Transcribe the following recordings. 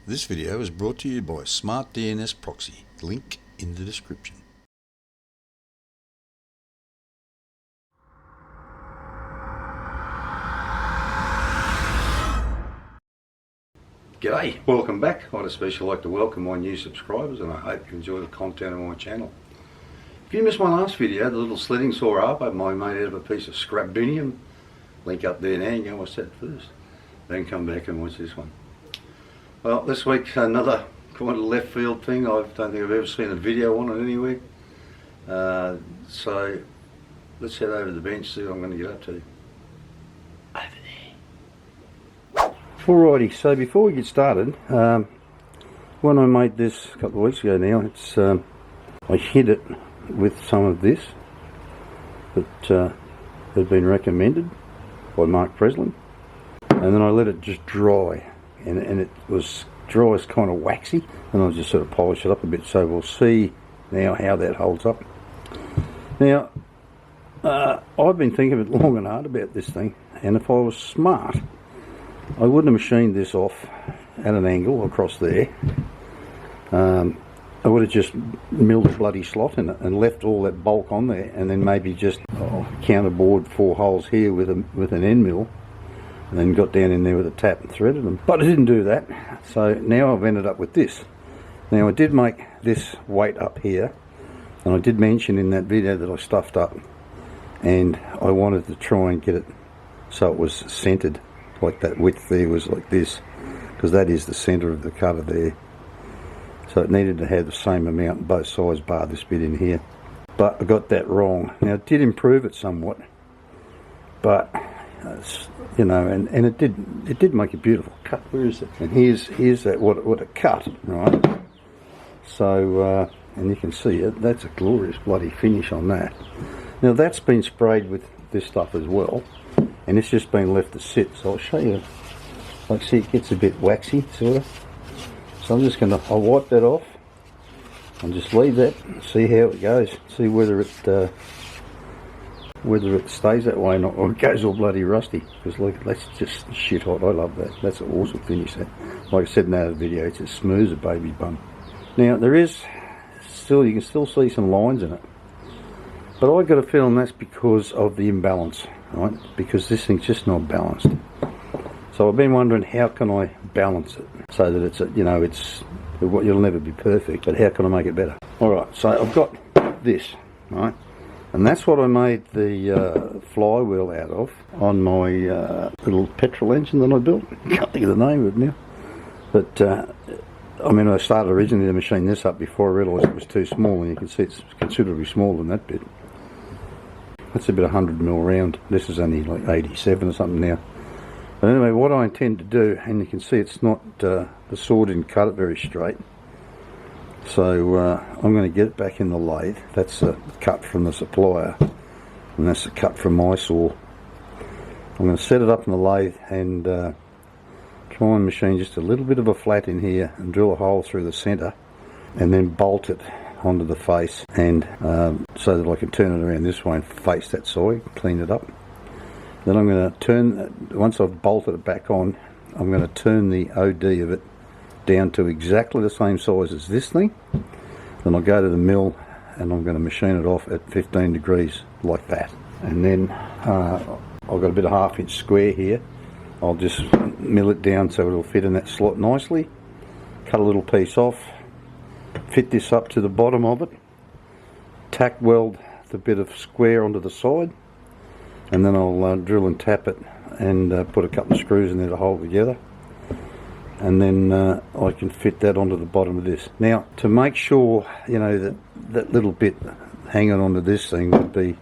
This video is brought to you by Smart DNS Proxy, link in the description. G'day, welcome back. I'd especially like to welcome my new subscribers and I hope you enjoy the content on my channel. If you missed my last video, the little slitting saw up I made out of a piece of scrap binium, link up there now, you can watch that first. Then come back and watch this one. Well, this week another kind of left field thing. I don't think I've ever seen a video on it anywhere. So let's head over to the bench, see what I'm going to get up to. Over there. Alrighty, so before we get started, when I made this a couple of weeks ago now, it's I hid it with some of this that had been recommended by Mark Breslin, and then I let it just dry. And it was dry as kind of waxy, and I'll just sort of polish it up a bit, so we'll see now how that holds up. Now, I've been thinking a bit long and hard about this thing, and if I was smart, I wouldn't have machined this off at an angle across there. I would have just milled a bloody slot in it and left all that bulk on there, and then maybe just counterbored 4 holes here with an end mill, and then got down in there with a tap and threaded them. But I didn't do that, so now I've ended up with this. Now I did make this weight up here, and I did mention in that video that I stuffed up, and I wanted to try and get it so it was centered, like that width there was like this, because that is the center of the cutter there. So it needed to have the same amount on both sides bar this bit in here. But I got that wrong. Now it did improve it somewhat, but you know, and it did make a beautiful cut. Where is it? And here's that what it cut, right? So and you can see it. That's a glorious bloody finish on that. Now that's been sprayed with this stuff as well, and it's just been left to sit. So I'll show you. Like, see, it gets a bit waxy, sort of. So I'm just I'll wipe that off and just leave that. See how it goes. See whether it stays that way or not, or it goes all bloody rusty, because look, that's just shit hot. I love that. That's an awesome finish. That, like I said in that other video, it's as smooth as a baby bum. Now there is still, you can still see some lines in it, but I got a feeling that's because of the imbalance, right? Because this thing's just not balanced. So I've been wondering, how can I balance it so that it's, you know, you'll never be perfect, but how can I make it better? Alright, so I've got this, right? And that's what I made the flywheel out of on my little petrol engine that I built. Can't think of the name of it now. But, I mean, I started originally to machine this up before I realised it was too small, and you can see it's considerably smaller than that bit. That's about 100mm round. This is only like 87 or something now. But anyway, what I intend to do, and you can see it's not, the saw didn't cut it very straight. So I'm going to get it back in the lathe. That's a cut from the supplier, and that's a cut from my saw. I'm going to set it up in the lathe and try and machine just a little bit of a flat in here and drill a hole through the centre, and then bolt it onto the face, and so that I can turn it around this way and face that side, clean it up. Then I'm going to turn, once I've bolted it back on, I'm going to turn the OD of it down to exactly the same size as this thing. Then I'll go to the mill and I'm going to machine it off at 15 degrees like that. And then I've got a bit of 1/2 inch square here. I'll just mill it down so it'll fit in that slot nicely. Cut a little piece off, fit this up to the bottom of it, tack weld the bit of square onto the side, and then I'll drill and tap it and put a couple of screws in there to hold together, and then I can fit that onto the bottom of this. Now, to make sure, you know, that little bit hanging onto this thing would be,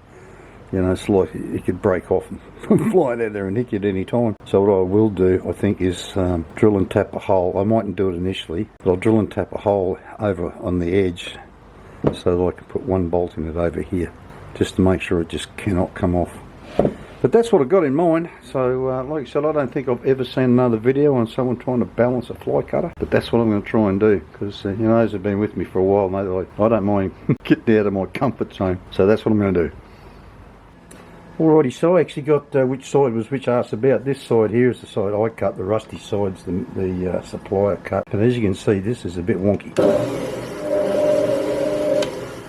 you know, it's like it could break off and fly out there and hit you at any time. So what I will do, I think, is drill and tap a hole. I mightn't do it initially, but I'll drill and tap a hole over on the edge so that I can put one bolt in it over here, just to make sure it just cannot come off. But that's what I got in mind. So like I said, I don't think I've ever seen another video on someone trying to balance a fly cutter, but that's what I'm going to try and do, because you know, those have been with me for a while know that I don't mind getting out of my comfort zone. So that's what I'm going to do. Alrighty, so I actually got which side was which arse about. This side here is the side I cut, the rusty side's the supplier cut. And as you can see, this is a bit wonky.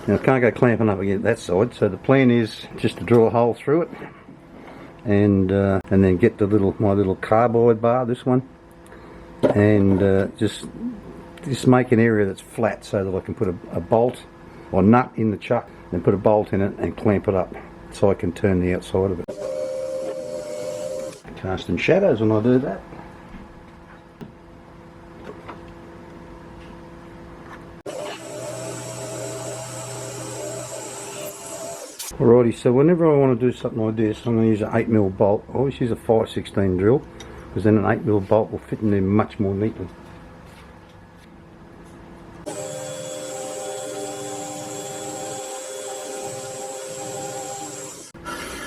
Now I can't go clamping up against that side, so the plan is just to drill a hole through it and then get the my little carbide bar, this one, and just make an area that's flat so that I can put a bolt or nut in the chuck, then put a bolt in it and clamp it up so I can turn the outside of it. Casting shadows when I do that. Alrighty, so whenever I want to do something like this, I'm going to use an 8mm bolt. I always use a 5/16 drill, because then an 8mm bolt will fit in there much more neatly.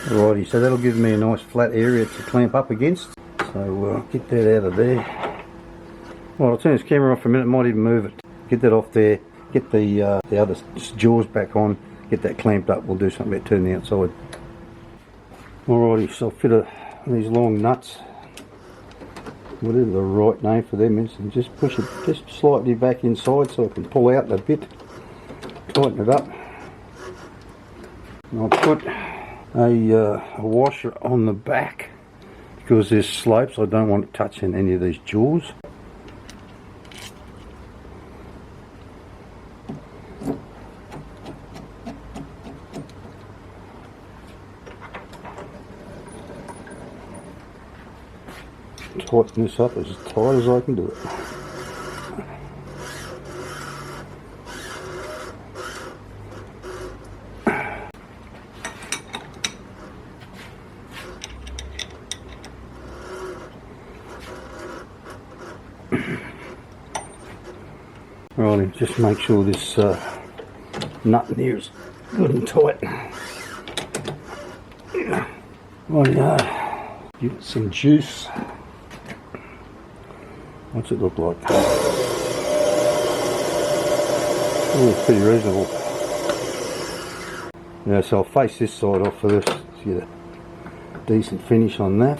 Alrighty, so that'll give me a nice flat area to clamp up against. So get that out of there. Well, I'll turn this camera off for a minute, might even move it. Get that off there, get the other jaws back on, get that clamped up. We'll do something about turning the outside. Alrighty, so I'll fit these long nuts, whatever the right name for them is, and just push it just slightly back inside so I can pull out a bit, tighten it up. And I'll put a washer on the back because there's slopes. I don't want it touching any of these jaws. Tighten this up as tight as I can do it. Right, just make sure this nut in here is good and tight. Right, give it some juice. What's it look like? Oh, it's pretty reasonable. Yeah, so I'll face this side off for this to get a decent finish on that.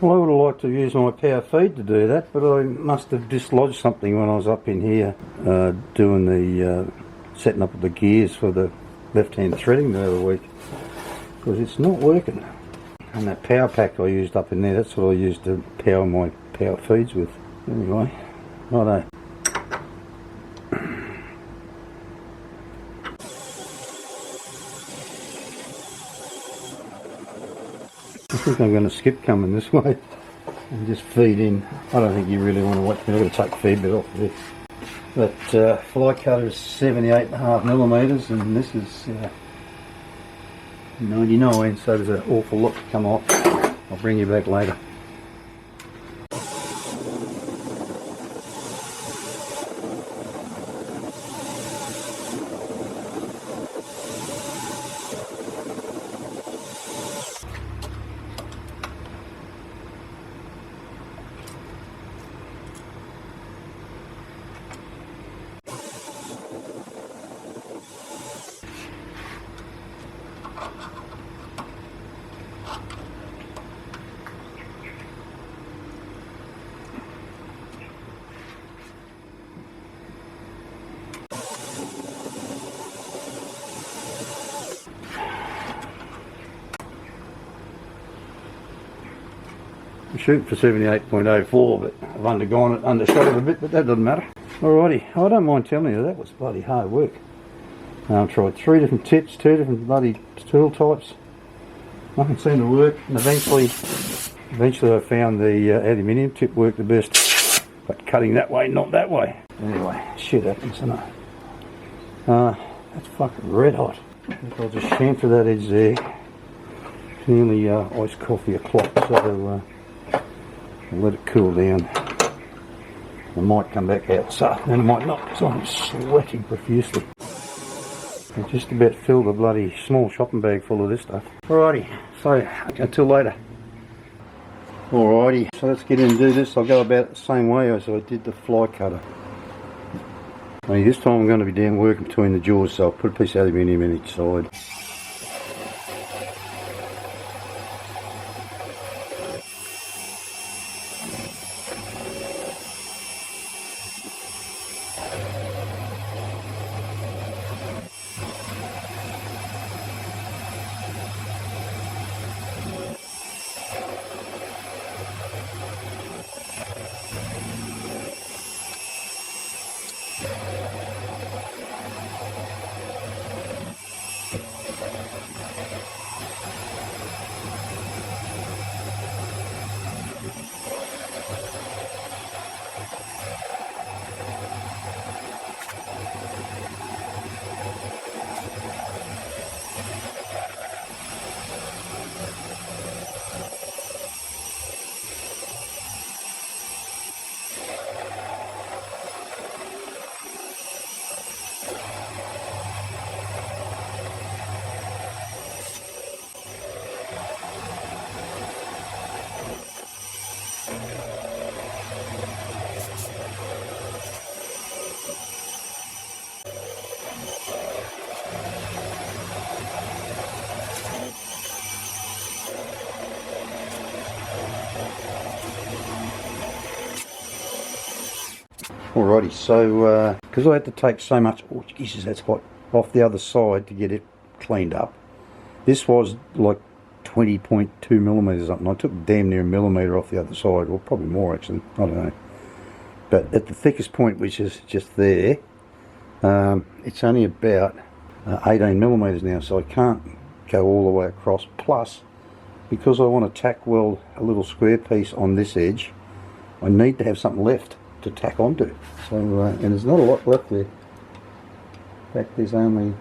Well, I would have liked to use my power feed to do that, but I must have dislodged something when I was up in here doing the setting up of the gears for the left-hand threading the other week, because it's not working. And that power pack I used up in there, that's what I used to power my power feeds with. Anyway, righto. I think I'm going to skip coming this way and just feed in. I don't think you really want to watch me. I'm going to take the feed bit off of this. But Flycutter is 78.5mm and this is 99, so there's an awful lot to come off. I'll bring you back later. I'm shooting for 78.04, but I've undershot it a bit, but that doesn't matter. Alrighty, I don't mind telling you that was bloody hard work. I tried 3 different tips, 2 different bloody tool types. Nothing seemed to work, and eventually I found the aluminium tip worked the best, but cutting that way, not that way. Anyway, shit happens, doesn't it? That's fucking red hot. I think I'll just chamfer that edge there, nearly iced coffee o'clock, so I'll let it cool down. I might come back outside, and I might not, because I'm sweating profusely. I just about filled a bloody small shopping bag full of this stuff. Alrighty, so until later. Alrighty, so let's get in and do this. I'll go about it the same way as I did the fly cutter. Only this time I'm going to be down working between the jaws, so I'll put a piece of aluminium in each side. Alrighty, so because I had to take so much, oh Jesus that's hot, off the other side to get it cleaned up. This was like 20.2 millimeters up, and I took damn near a millimeter off the other side, or probably more actually, I don't know. But at the thickest point, which is just there, it's only about 18 millimeters now, so I can't go all the way across. Plus, because I want to tack weld a little square piece on this edge, I need to have something left to tack onto. So, and there's not a lot left there. In fact, there's only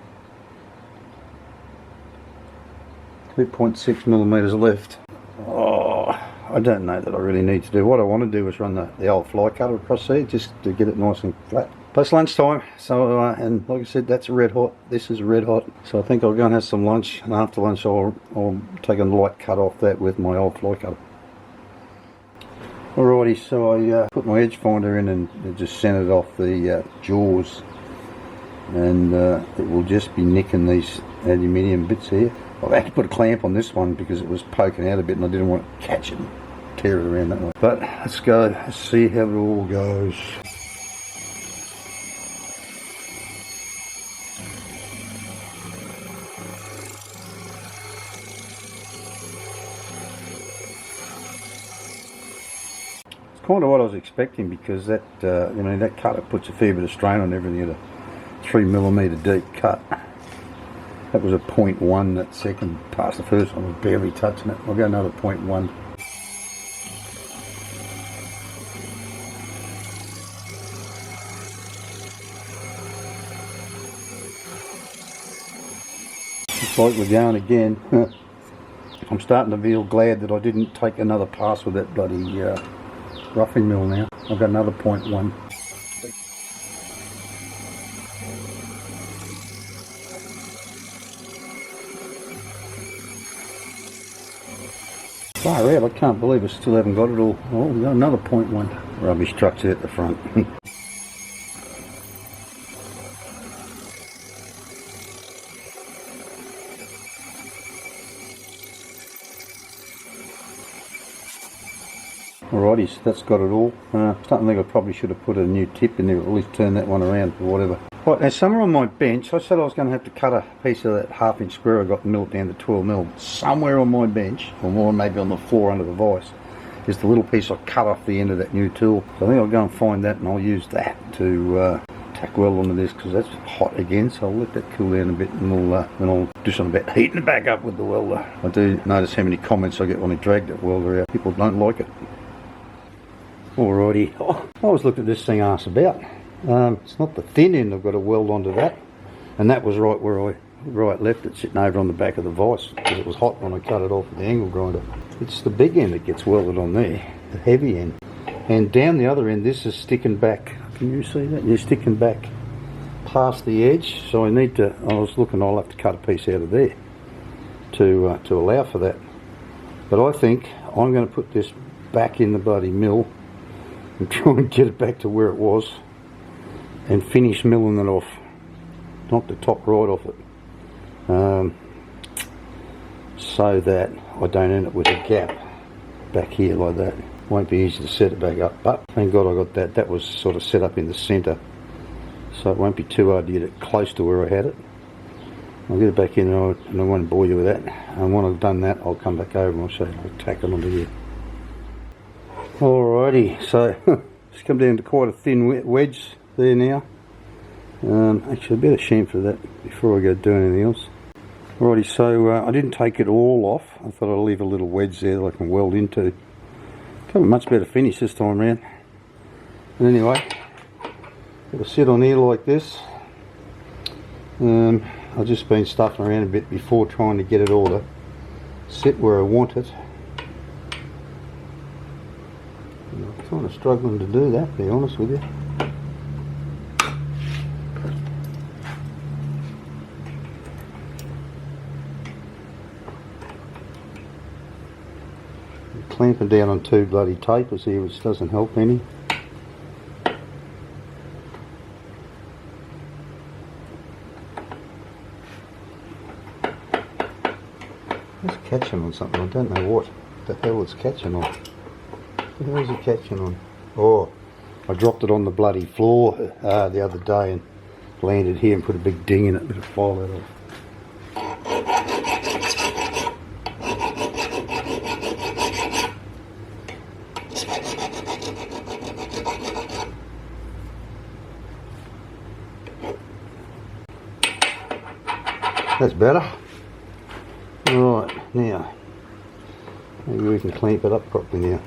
2.6 millimeters left. Oh, I don't know that I really need to do. What I want to do is run the old fly cutter across there, just to get it nice and flat. Plus lunchtime, so and like I said, that's red hot. This is red hot. So I think I'll go and have some lunch, and after lunch I'll take a light cut off that with my old fly cutter. Alrighty, so I put my edge finder in and just centered off the jaws, and it will just be nicking these aluminium bits here. I've had to put a clamp on this one because it was poking out a bit and I didn't want to catch it and tear it around that way. But let's go, let's see how it all goes. Kind of what I was expecting, because that that cutter puts a fair bit of strain on everything at a 3 millimeter deep cut. That was a 0.1 that second past the first one, I was barely touching it. I'll go another 0.1. Looks like we're going again. I'm starting to feel glad that I didn't take another pass with that bloody roughing mill now. I've got another 0.1. Far out, I can't believe I still haven't got it all. Oh, we've got another 0.1. Rubbish trucks out the front. Alrighty, so that's got it all. Starting to think I probably should have put a new tip in there, or at least turn that one around or whatever. Right, now somewhere on my bench, I said I was going to have to cut a piece of that 1/2 inch square I got and mill it down to 12 mil. Somewhere on my bench, or more maybe on the floor under the vise, is the little piece I cut off the end of that new tool. So I think I'll go and find that and I'll use that to tack weld onto this, because that's hot again, so I'll let that cool down a bit and then I'll do something about heating it back up with the welder. I do notice how many comments I get when I drag that welder out. People don't like it. Alrighty, I always looked at this thing arse about. It's not the thin end I've got to weld onto that, and that was right where I right left, it's sitting over on the back of the vise because it was hot when I cut it off with the angle grinder. It's the big end that gets welded on there, the heavy end. And down the other end, this is sticking back. Can you see that? You're sticking back past the edge, so I need to, I was looking, I'll have to cut a piece out of there to allow for that. But I think I'm going to put this back in the bloody mill and try and get it back to where it was and finish milling it off. Knock the top right off it. So that I don't end up with a gap back here like that. Won't be easy to set it back up, but thank God I got that. That was sort of set up in the centre, so it won't be too hard to get it close to where I had it. I'll get it back in and I won't bore you with that. And when I've done that, I'll come back over and I'll show you. I'll tack it onto here. Alrighty, so it's come down to quite a thin wedge there now. Actually, I better chamfer that before I go do anything else. Alrighty, so I didn't take it all off. I thought I'd leave a little wedge there that I can weld into. Got a much better finish this time around. And anyway, it'll sit on here like this. I've just been stuffing around a bit before trying to get it all to sit where I want it. I'm kind of struggling to do that, to be honest with you. Clamping down on two bloody tapers here, which doesn't help any. It's catching on something, I don't know what the hell it's catching on. What the hell is it catching on? Oh, I dropped it on the bloody floor the other day and landed here and put a big ding in it, but it file that off. That's better. Right, now maybe we can clamp it up properly now.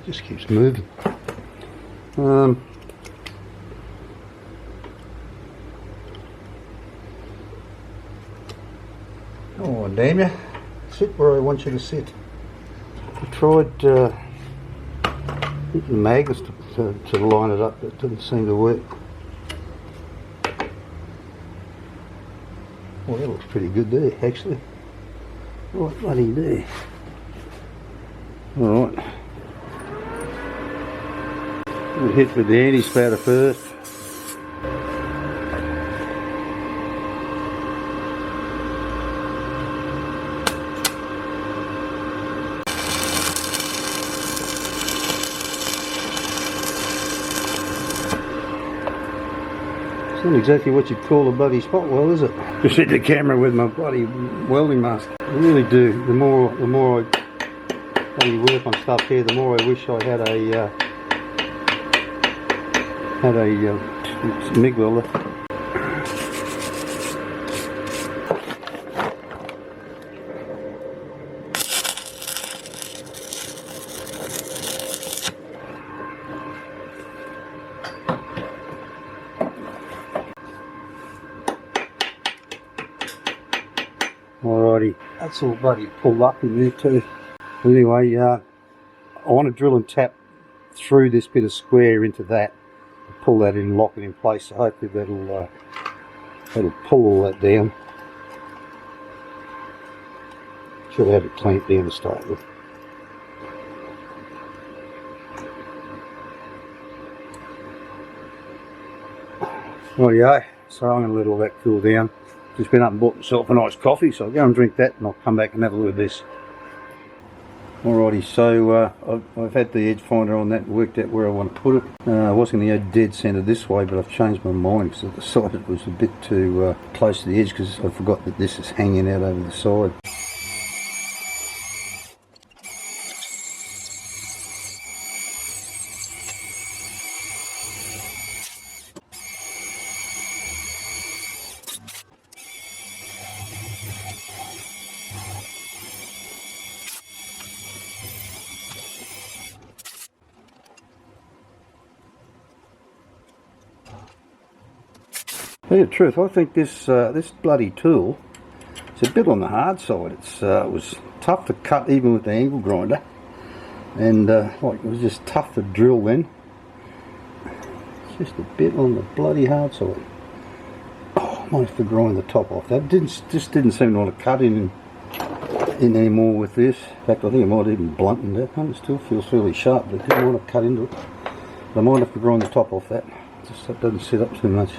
Just keeps moving. Oh damn you! Sit where I want you to sit. I tried hitting magnets to line it up, but it didn't seem to work. Well, that looks pretty good there, actually. Right bloody there. Alright. We'll hit with the anti-spatter first. It's not exactly what you'd call a bloody spot weld, is it? Just hit the camera with my bloody welding mask. I really do. The more I bloody work on stuff here, the more I wish I had a MIG welder. Alrighty, that's all bloody pulled up in there too. Anyway, I want to drill and tap through this bit of square into that. Pull that in and lock it in place, so hopefully that'll pull all that down. Should have it clamped down to start with. Rightio, so I'm going to let all that cool down. Just been up and bought myself a nice coffee, so I'll go and drink that and I'll come back and have a look at this. Alrighty, so I've had the edge finder on that and worked out where I want to put it. I was going to go dead centre this way, but I've changed my mind because I decided it was a bit too close to the edge, because I forgot that this is hanging out over the side. To tell you the truth, I think this this bloody tool is a bit on the hard side. It was tough to cut even with the angle grinder, and like it was just tough to drill then. It's just a bit on the bloody hard side. Oh, I might have to grind the top off. That just didn't seem to want to cut in anymore with this. In fact, I think I might even blunten that. It still feels fairly sharp, but I didn't want to cut into it. But I might have to grind the top off that. Just that doesn't sit up too much.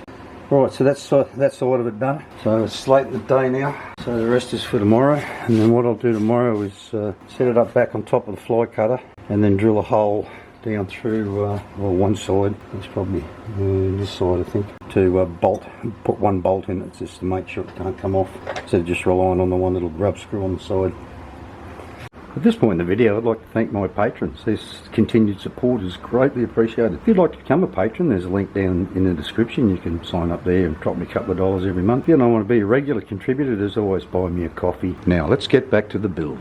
Right, so that's that side of it done. So it's late in the day now, so the rest is for tomorrow. And then what I'll do tomorrow is set it up back on top of the fly cutter, and then drill a hole down through well, one side. It's probably this side, I think, to put one bolt in it just to make sure it can't come off, instead of just relying on the one little grub screw on the side. At this point in the video, I'd like to thank my patrons. This continued support is greatly appreciated. If you'd like to become a patron, there's a link down in the description. You can sign up there and drop me a couple of dollars every month. If you don't want to be a regular contributor, there's always buy me a coffee. Now, let's get back to the build.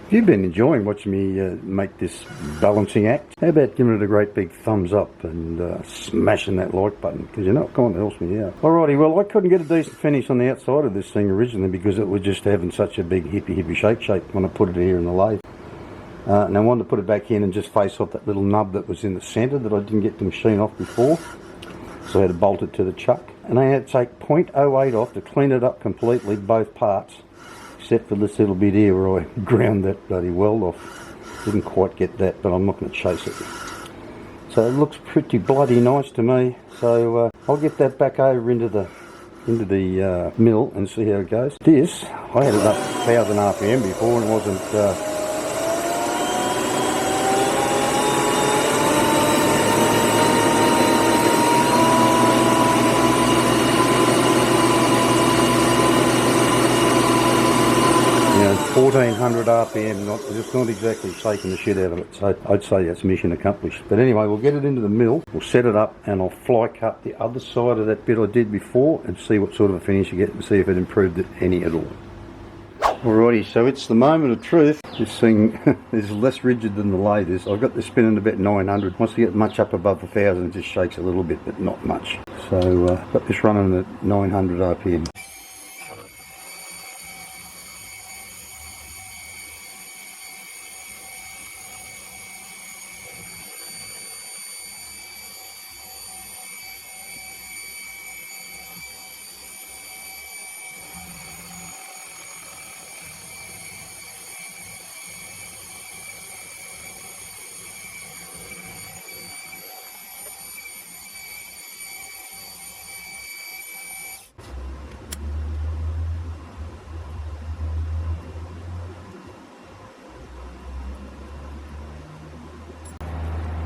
If you've been enjoying watching me make this balancing act, how about giving it a great big thumbs up and smashing that like button, because you know it kind of helps me out. Alrighty, well, I couldn't get a decent finish on the outside of this thing originally because it was just having such a big hippie shape when I put it here in the lathe. And I wanted to put it back in and just face off that little nub that was in the centre that I didn't get the machine off before. So I had to bolt it to the chuck. And I had to take 0.08 off to clean it up completely, both parts. Except for this little bit here where I ground that bloody weld off. Didn't quite get that, but I'm not going to chase it. So it looks pretty bloody nice to me. So I'll get that back over into the mill and see how it goes. This, I had it up 1000 RPM before, and it wasn't... You know, 1400 RPM, just not exactly shaking the shit out of it, so I'd say that's mission accomplished. But anyway, we'll get it into the mill, we'll set it up, and I'll fly cut the other side of that bit I did before and see what sort of a finish you get and see if it improved it any at all. Alrighty, so it's the moment of truth. This thing is less rigid than the lathe is. I've got this spinning about 900. Once you get much up above 1000, it just shakes a little bit, but not much. So got this running at 900 RPM.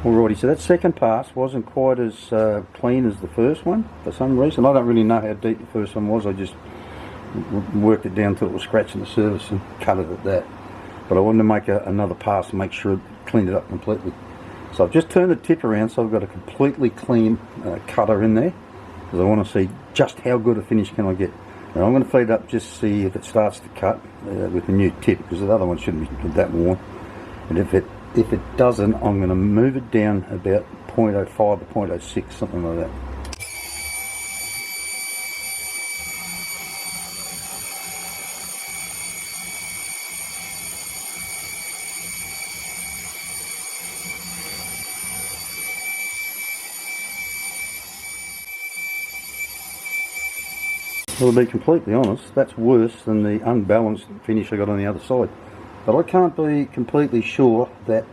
Alrighty, so that second pass wasn't quite as clean as the first one for some reason. I don't really know how deep the first one was. I just worked it down till it was scratching the surface and cut it at that. But I wanted to make another pass to make sure it cleaned it up completely. So I've just turned the tip around, so I've got a completely clean cutter in there, because I want to see just how good a finish can I get. Now I'm going to feed it up just to see if it starts to cut with the new tip, because the other one shouldn't be that worn. And if it doesn't, I'm going to move it down about 0.05 to 0.06, something like that. Well, to be completely honest, that's worse than the unbalanced finish I got on the other side. But I can't be completely sure that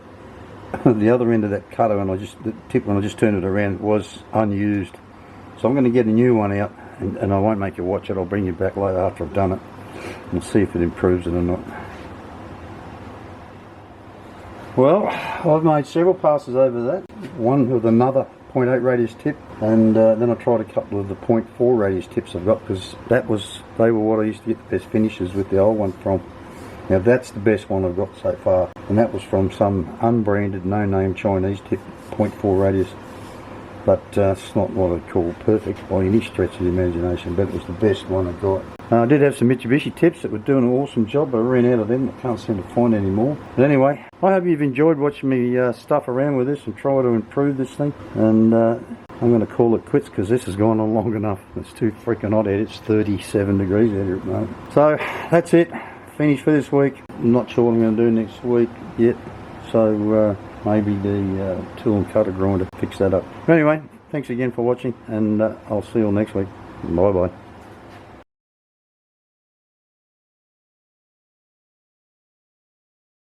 the other end of that cutter, the tip when I just turned it around, was unused. So I'm going to get a new one out, and I won't make you watch it. I'll bring you back later after I've done it and see if it improves it or not. Well, I've made several passes over that. One with another 0.8 radius tip, and then I tried a couple of the 0.4 radius tips I've got, because they were what I used to get the best finishes with the old one from. Now that's the best one I've got so far, and that was from some unbranded, no-name Chinese tip, 0.4 radius. But it's not what I'd call perfect by any stretch of the imagination, but it was the best one I got. I did have some Mitsubishi tips that were doing an awesome job, but I ran out of them. I can't seem to find any more. But anyway, I hope you've enjoyed watching me stuff around with this and try to improve this thing. And I'm going to call it quits, because this has gone on long enough. It's too freaking hot out. It's 37 degrees out here at the moment. So that's it. Finished for this week. I'm not sure what I'm going to do next week yet. So maybe the tool and cutter grinder fix that up. But anyway, thanks again for watching, and I'll see you all next week. Bye bye.